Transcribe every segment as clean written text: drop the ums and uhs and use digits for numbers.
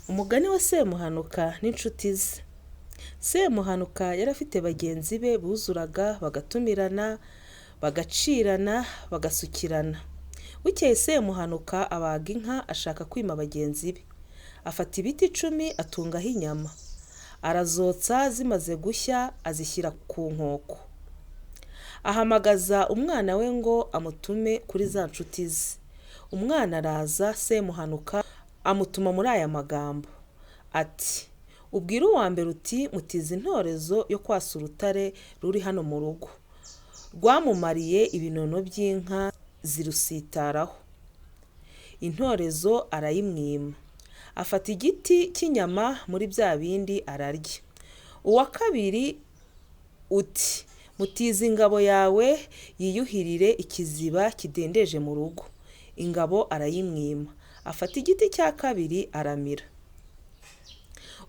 Umugani wa Semuhanuka n'inshuti ze. Semuhanuka yari afite bagenzi be buzuraga bagatumirana, bagacirana, bagasukirana. Bukeye Semuhanuka abaga inka ashaka kwima bagenzi be. Afata ibiti 10 atungaho inyama. Arazotsa zimaze gushya azishyira ku nkoko. Ahamagaza umwana we ngo amutume kuri za nshuti ze. Umwana araza, Semuhanuka amutuma muri aya magambo ati: ubwire uwa mbere uti mutize intorezo yo kwasa urutare ruri hano mu rugo. Rwamumariye ibinono by'inka zirusitaraho. Intorezo arayimwima. Afata igiti cy'inyama muri bya bindi ararya. Uwa kabiri uti mutize ingabo yawe yiyuhirire ikiziba kidendeje mu rugo. Ingabo arayimwima. Afata igiti cya kabiri aramira.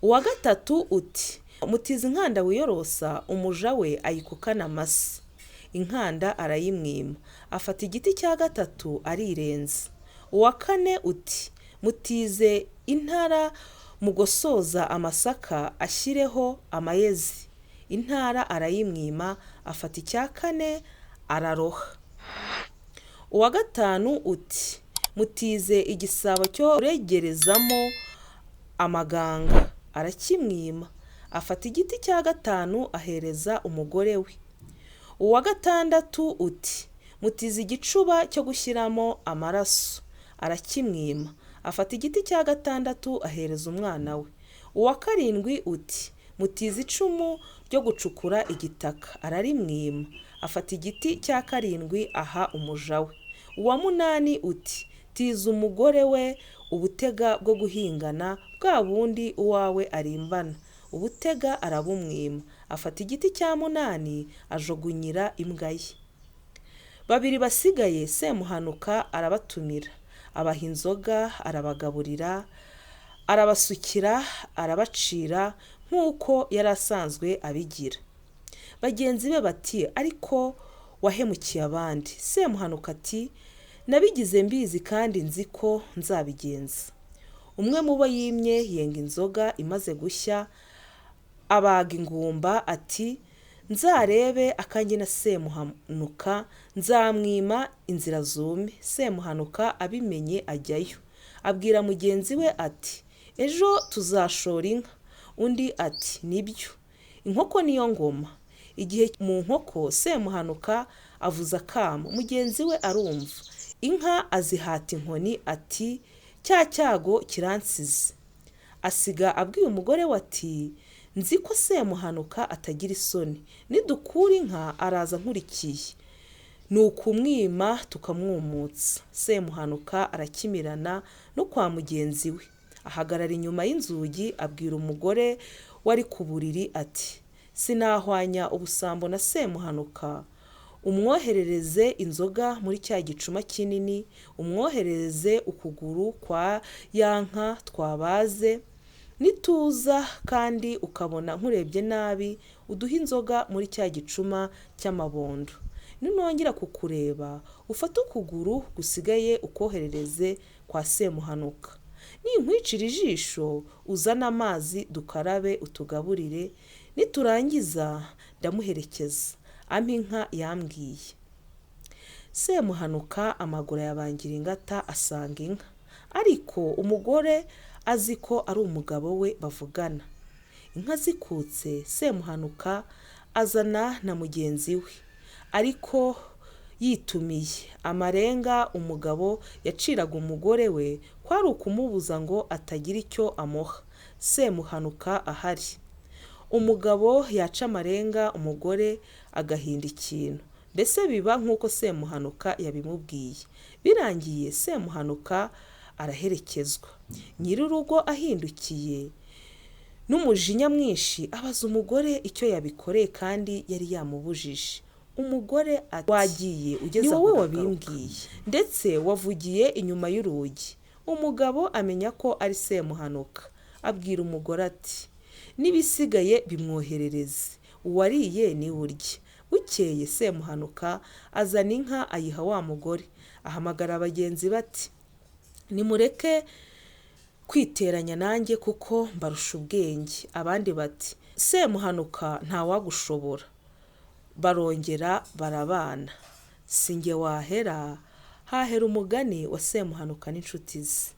Uwa gatatu uti mutize inkanda wiyorosa umuja we ayikukana amase. Inkanda arayimwima. Afata igiti cya gatatu arirenza. Uwa kane uti mutize intara mugosoza amasaka ashyireho amayezi. Intara arayimwima. Afata icya kane araroha. Uwa gatanu uti mutize igisabo cyo kuregerezamo amaganga. Arakimwima. Afata igiti cya gatanu ahereza umugore we. Uwa gatandatu uti mutize igicuba cyo gushyiramo amaraso. Arakimwima. Afata igiti cya gatandatu ahereza umwana we. Uwa karindwi uti mutize icumu ryo gucukura igitaka. Ararimwima. Afata igiti cya karindwi aha umuja we. Uwa munani uti tiza umugore we ubutega bwo guhingana bwa bundi uwawe arimbana. Ubutega arabumwima. Afata igiti cya munani ajogunyira imbwa ye. Babiri basigaye Semuhanuka arabatumira. Abaha inzoga, arabagaburira, arabasukira, arabacira nk'uko yari asanzwe abigira. Bagenzi be bati ariko wahemukiye abandi. Semuhanuka ati nabigize mbizi kandi nzi ko nzabigenza. Umwe mu bo yimye yenga inzoga imaze gushya abaga ingumba ati nzarebe akanjye na Semuhanuka nzamwima inzira zume. Semuhanuka abimenye ajyayo. Abwira mugenzi we ati ejo tuzashora inka. Undi ati nibyo, inkoko niyo ngoma. Igihe mu nkoko Semuhanuka avuza akamo. Mugenzi we arumva. Inka azihata inkoni ati cya cyago kiransize. Asiga abwiye umugore we ati nzi ko Semuhanuka atagira isoni. Nidukura inka araza nkurikiye. Ni ukumwima tukamwumutsa. Semuhanuka arakimirana no kwa mugenzi we. Ahagarara inyuma y'inzugi abwira umugore wari ku buriri ati sinahwanya ubusambo na Semuhanuka. Umwoherereze inzoga muri cya gicuma kinini. Umwoherereze ukuguru kwa ya nka twabaze. Nituza kandi ukabona nkurebye nabi uduhe inzoga muri cya gicuma cy'amabondo. Ninongera kukureba ufate ukuguru gusigaye ukoherereze kwa Semuhanuka. Ninkwicira ijisho uzana amazi dukarabe utugaburire. Niturangiza ndamuherekeza ampa inka yambwiye. Semuhanuka amaguru yabangira ingata asanga inka. Ariko umugore azi ko ari umugabo we bavugana. Inka zikutse Semuhanuka azana na mugenzi we. Ariko yitumiye amarenga umugabo yaciraga umugore we kwari ukumubuza ngo atagira icyo amuha. Semuhanuka ahari. Umugabo yaca amarenga umugore agahinda ikintu. Mbese biba nk'uko Semuhanuka yabimubwiye. Birangiye Semuhanuka araherekezwa. Nyir'urugo ahindukiye n'umujinya mwinshi abaza umugore icyo yabikoreye kandi yari yamubujije. Umugore ati wagiye ugeze aho wabimbwiye ndetse wavugiye inyuma y'urugi. Umugabo amenya ko ari Semuhanuka. Abwira umugore ati nibisigaye bimwoherereze. Uwariye ni urye. Bukeye Semuhanuka azana inka ayiha wa mugore. Ahamagara abagenzi bati nimureke kwiteranya nanjye kuko mbarusha ubwenge. Abandi bati Semuhanuka ntawagushobora. Barongera barabana. Si njye wahera, hahera umugani wa Semuhanuka n'inshuti ze.